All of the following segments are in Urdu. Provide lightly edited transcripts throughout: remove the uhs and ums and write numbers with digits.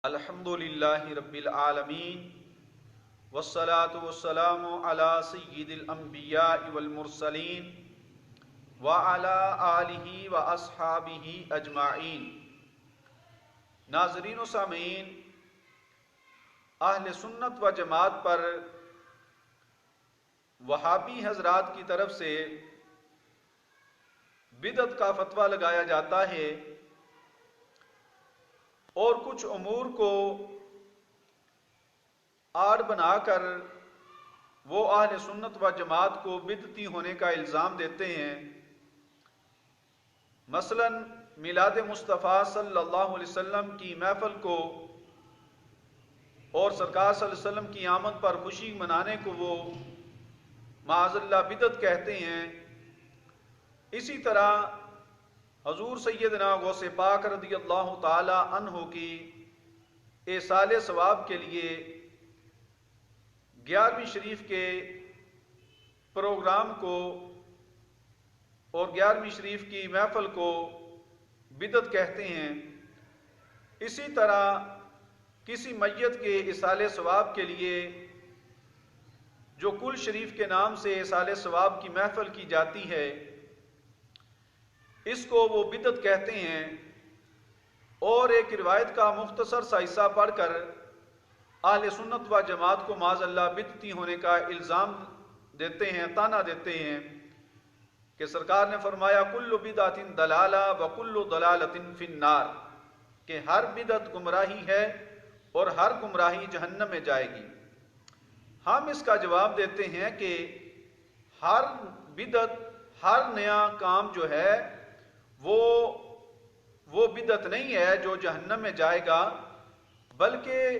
الحمد للہ رب العالمین والصلاة والسلام علی سید الانبیاء والمرسلین وعلی آلہ واصحابہ اجمعین۔ ناظرین و سامعین، اہل سنت و جماعت پر وہابی حضرات کی طرف سے بدعت کا فتویٰ لگایا جاتا ہے اور کچھ امور کو آڑ بنا کر وہ اہل سنت و جماعت کو بدعتی ہونے کا الزام دیتے ہیں۔ مثلا میلاد مصطفیٰ صلی اللہ علیہ وسلم کی محفل کو اور سرکار صلی اللہ علیہ وسلم کی آمد پر خوشی منانے کو وہ معاذ اللہ بدعت کہتے ہیں۔ اسی طرح حضور سیدنا غوث پاک رضی اللہ تعالی عنہ کی ایصال ثواب کے لیے 11ویں شریف کے پروگرام کو اور 11ویں شریف کی محفل کو بدعت کہتے ہیں۔ اسی طرح کسی میت کے ایصال ثواب کے لیے جو کل شریف کے نام سے ایصال ثواب کی محفل کی جاتی ہے، اس کو وہ بدعت کہتے ہیں۔ اور ایک روایت کا مختصر سا حصہ پڑھ کر اہل سنت و جماعت کو معاذ اللہ بدعتی ہونے کا الزام دیتے ہیں، طعنہ دیتے ہیں کہ سرکار نے فرمایا کل بدعت ضلالہ وکل ضلالۃ فی النار، کہ ہر بدعت گمراہی ہے اور ہر گمراہی جہنم میں جائے گی۔ ہم اس کا جواب دیتے ہیں کہ ہر بدعت، ہر نیا کام جو ہے وہ بدعت نہیں ہے جو جہنم میں جائے گا، بلکہ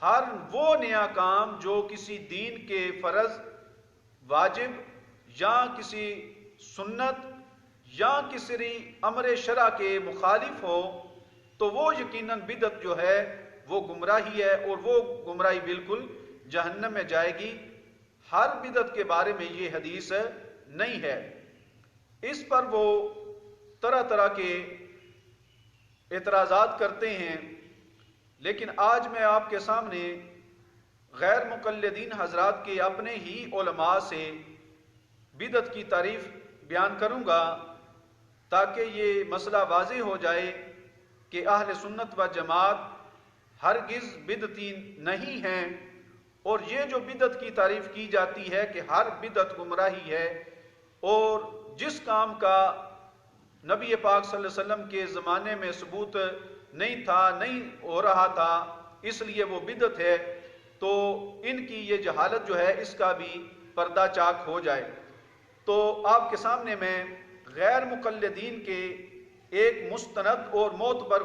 ہر وہ نیا کام جو کسی دین کے فرض، واجب یا کسی سنت یا کسی امر شرع کے مخالف ہو تو وہ یقیناً بدعت جو ہے وہ گمراہی ہے، اور وہ گمراہی بالکل جہنم میں جائے گی۔ ہر بدعت کے بارے میں یہ حدیث نہیں ہے۔ اس پر وہ طرح طرح کے اعتراضات کرتے ہیں، لیکن آج میں آپ کے سامنے غیر مقلدین حضرات کے اپنے ہی علماء سے بدعت کی تعریف بیان کروں گا تاکہ یہ مسئلہ واضح ہو جائے کہ اہل سنت و جماعت ہرگز بدعتی نہیں ہیں، اور یہ جو بدعت کی تعریف کی جاتی ہے کہ ہر بدعت گمراہی ہے، اور جس کام کا نبی پاک صلی اللہ علیہ وسلم کے زمانے میں ثبوت نہیں تھا، نہیں ہو رہا تھا، اس لیے وہ بدعت ہے، تو ان کی یہ جہالت جو ہے اس کا بھی پردہ چاک ہو جائے۔ تو آپ کے سامنے میں غیر مقلدین کے ایک مستند اور معتبر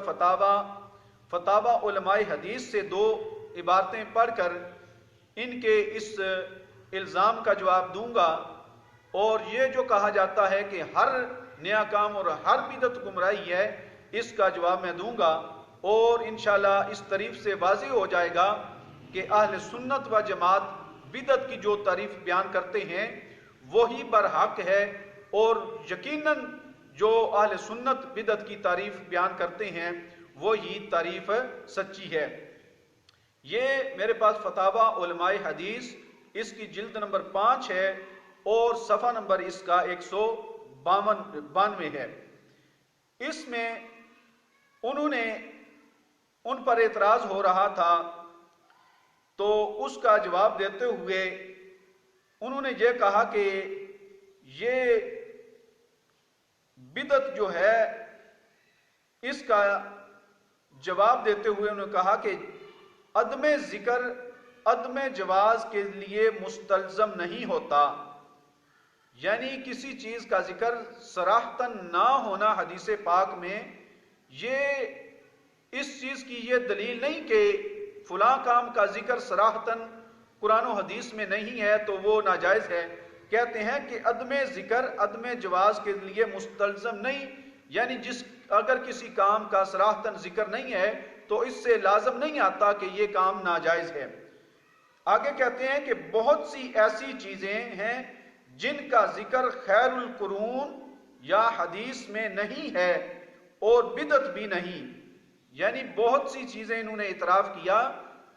فتاوی علماء حدیث سے 2 عبارتیں پڑھ کر ان کے اس الزام کا جواب دوں گا۔ اور یہ جو کہا جاتا ہے کہ ہر نیا کام اور ہر بدعت گمراہی ہے، اس کا جواب میں دوں گا، اور انشاءاللہ اس تعریف سے واضح ہو جائے گا کہ اہل سنت و جماعت بدعت کی جو تعریف بیان کرتے ہیں وہی برحق ہے، اور یقیناً جو اہل سنت بدعت کی تعریف بیان کرتے ہیں وہی تعریف سچی ہے۔ یہ میرے پاس فتاوی علماء حدیث، اس کی جلد نمبر 5 ہے اور صفحہ نمبر اس کا 192 ہے۔ اس میں انہوں نے ان پر اعتراض ہو رہا تھا، تو اس کا جواب دیتے ہوئے انہوں نے یہ کہا کہ یہ بدعت جو ہے اس کا جواب دیتے ہوئے انہوں نے کہا کہ عدم ذکر عدم جواز کے لیے مستلزم نہیں ہوتا، یعنی کسی چیز کا ذکر صراحتاً نہ ہونا حدیث پاک میں یہ اس چیز کی یہ دلیل نہیں کہ فلاں کام کا ذکر صراحتاً قرآن و حدیث میں نہیں ہے تو وہ ناجائز ہے۔ کہتے ہیں کہ عدم ذکر عدم جواز کے لیے مستلزم نہیں، یعنی اگر کسی کام کا صراحتاً ذکر نہیں ہے تو اس سے لازم نہیں آتا کہ یہ کام ناجائز ہے۔ آگے کہتے ہیں کہ بہت سی ایسی چیزیں ہیں جن کا ذکر خیر القرون یا حدیث میں نہیں ہے اور بدعت بھی نہیں، یعنی بہت سی چیزیں انہوں نے اعتراف کیا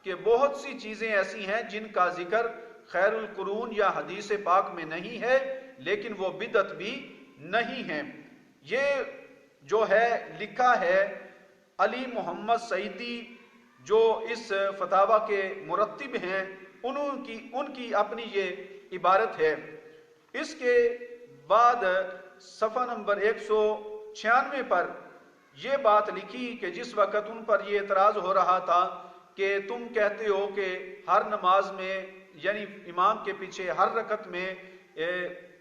کہ بہت سی چیزیں ایسی ہیں جن کا ذکر خیر القرون یا حدیث پاک میں نہیں ہے، لیکن وہ بدعت بھی نہیں ہیں۔ یہ جو ہے لکھا ہے علی محمد سعیدی جو اس فتاوی کے مرتب ہیں، ان کی اپنی یہ عبارت ہے۔ اس کے بعد صفحہ نمبر 196 پر یہ بات لکھی کہ جس وقت ان پر یہ اعتراض ہو رہا تھا کہ تم کہتے ہو کہ ہر نماز میں یعنی امام کے پیچھے ہر رکعت میں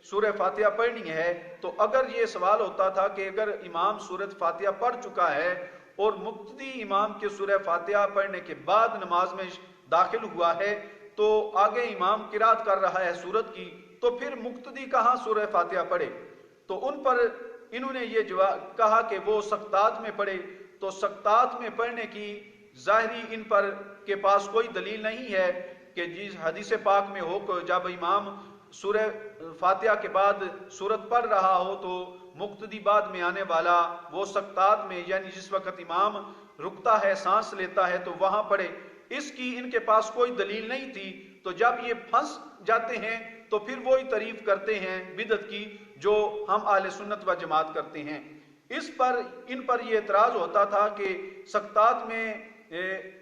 سورہ فاتحہ پڑھنی ہے، تو اگر یہ سوال ہوتا تھا کہ اگر امام سورۃ فاتحہ پڑھ چکا ہے اور مقتدی امام کے سورہ فاتحہ پڑھنے کے بعد نماز میں داخل ہوا ہے تو آگے امام قرات کر رہا ہے سورت کی، تو پھر مقتدی کہاں سورہ فاتحہ پڑھے؟ تو ان پر انہوں نے یہ جواب کہا کہ وہ سقطات میں پڑھے، تو سقطات میں پڑھنے کی ظاہری ان پر کے پاس کوئی دلیل نہیں ہے کہ جس حدیث پاک میں ہو کہ جب امام سورہ فاتحہ کے بعد سورت پڑھ رہا ہو تو مقتدی بعد میں آنے والا وہ سقطات میں یعنی جس وقت امام رکتا ہے سانس لیتا ہے تو وہاں پڑھے۔ اس کی ان کے پاس کوئی دلیل نہیں تھی، تو جب یہ پھنس جاتے ہیں تو پھر وہی تعریف کرتے ہیں بدعت کی جو ہم اہل سنت و جماعت کرتے ہیں۔ اس پر ان پر یہ اعتراض ہوتا تھا کہ سقطات میں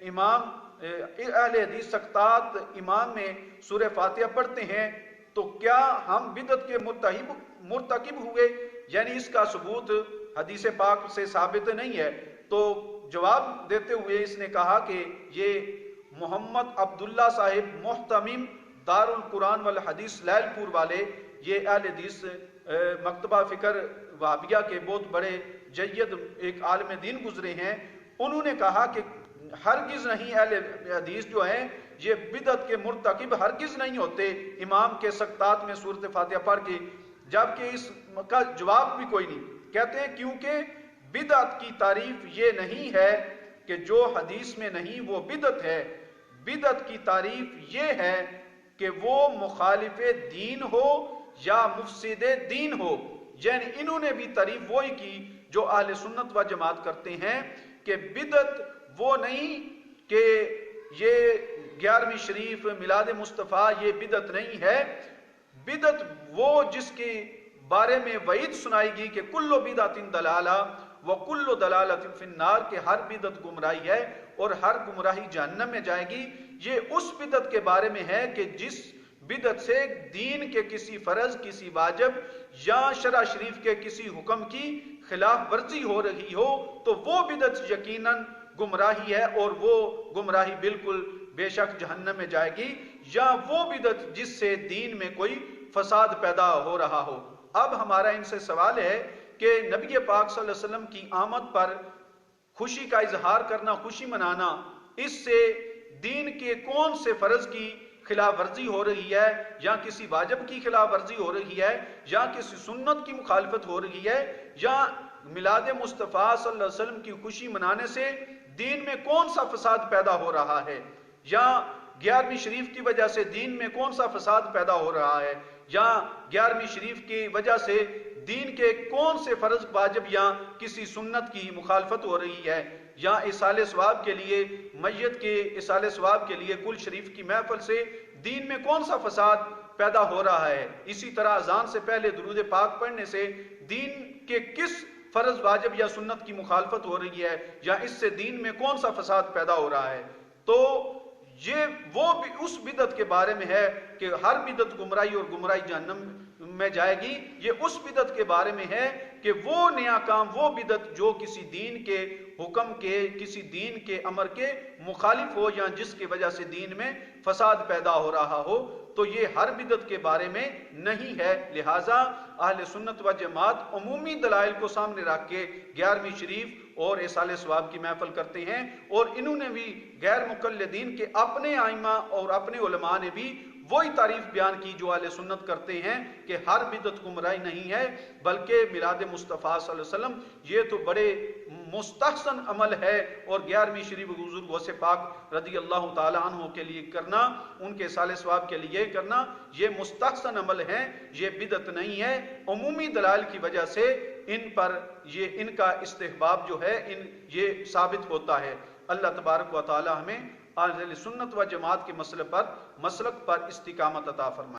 امام اہل حدیث سقطات امام میں سورہ فاتحہ پڑھتے ہیں تو کیا ہم بدعت کے مرتکب ہوئے؟ یعنی اس کا ثبوت حدیث پاک سے ثابت نہیں ہے۔ تو جواب دیتے ہوئے اس نے کہا کہ یہ محمد عبداللہ صاحب محتمم دار القرآن والحدیث لیل پور والے، یہ اہل حدیث مکتبہ فکر وہابیہ کے بہت بڑے جید ایک عالم دین گزرے ہیں، انہوں نے کہا کہ ہرگز نہیں اہل حدیث جو ہیں یہ بدعت کے مرتکب ہرگز نہیں ہوتے امام کے سقطات میں سورۃ فاتحہ پڑھ کے، جبکہ اس کا جواب بھی کوئی نہیں۔ کہتے ہیں کیونکہ بدعت کی تعریف یہ نہیں ہے کہ جو حدیث میں نہیں وہ بدعت ہے، بدعت کی تعریف یہ ہے کہ وہ مخالف دین ہو یا مفسد دین ہو۔ یعنی انہوں نے بھی تعریف وہی کی جو اہل سنت و جماعت کرتے ہیں کہ بدعت وہ نہیں کہ یہ 11ویں شریف میلاد مصطفیٰ یہ بدعت نہیں ہے، بدعت وہ جس کے بارے میں وعید سنائی گی کہ کل بدعت دلالہ وکل دلالۃ فی النار، کہ ہر بدعت گمراہی ہے اور ہر گمراہی جہنم میں جائے گی، یہ اس بدعت کے بارے میں ہے کہ جس بدعت سے دین کے کسی فرض، کسی واجب یا شرع شریف کے کسی حکم کی خلاف ورزی ہو رہی ہو تو وہ بدعت یقیناً گمراہی ہے اور وہ گمراہی بالکل بے شک جہنم میں جائے گی، یا وہ بدعت جس سے دین میں کوئی فساد پیدا ہو رہا ہو۔ اب ہمارا ان سے سوال ہے کہ نبی پاک صلی اللہ علیہ وسلم کی آمد پر خوشی کا اظہار کرنا، خوشی منانا، اس سے دین کے کون سے فرض کی خلاف ورزی ہو رہی ہے، یا کسی واجب کی خلاف ورزی ہو رہی ہے، یا کسی سنت کی مخالفت ہو رہی ہے، یا میلاد مصطفیٰ صلی اللہ علیہ وسلم کی خوشی منانے سے دین میں کون سا فساد پیدا ہو رہا ہے، یا 11ویں شریف کی وجہ سے دین میں کون سا فساد پیدا ہو رہا ہے، یا 11ویں شریف کی وجہ سے دین کے کون سے فرض واجب یا کسی سنت کی مخالفت ہو رہی ہے، یا اصال ثواب کے لیے میت کے اصال ثواب کے لیے کل شریف کی محفل سے دین میں کون سا فساد پیدا ہو رہا ہے۔ اسی طرح اذان سے پہلے درود پاک پڑھنے سے دین کے کس فرض واجب یا سنت کی مخالفت ہو رہی ہے، یا اس سے دین میں کون سا فساد پیدا ہو رہا ہے۔ تو یہ وہ بھی اس بدعت کے بارے میں ہے کہ ہر بدعت گمراہی اور گمراہی جہنم میں جائے گی، یہ اس بدعت کے بارے میں ہے کہ وہ نیا کام، وہ بدعت جو کسی دین کے حکم کے، کسی دین کے امر کے مخالف ہو، یا جس کی وجہ سے دین میں فساد پیدا ہو رہا ہو، تو یہ ہر بدعت کے بارے میں نہیں ہے۔ لہٰذا اہل سنت و جماعت عمومی دلائل کو سامنے رکھ کے 11ویں شریف اور اصال ثواب کی محفل کرتے ہیں، اور انہوں نے بھی غیر مقلدین کے اپنے ائمہ اور اپنے علماء نے بھی وہی تعریف بیان کی جو اہل سنت کرتے ہیں کہ ہر بدعت گمراہی نہیں ہے، بلکہ میلاد مصطفیٰ صلی اللہ علیہ وسلم یہ تو بڑے مستحسن عمل ہے، اور 11ویں شریف حضور غوث پاک رضی اللہ تعالی عنہ کے لیے کرنا، ان کے اصال ثواب کے لیے کرنا، یہ مستحسن عمل ہے، یہ بدعت نہیں ہے۔ عمومی دلائل کی وجہ سے ان پر یہ ان کا استحباب جو ہے یہ ثابت ہوتا ہے۔ اللہ تبارک و تعالی ہمیں اہل سنت و جماعت کے مسلک پر استقامت عطا فرمائے۔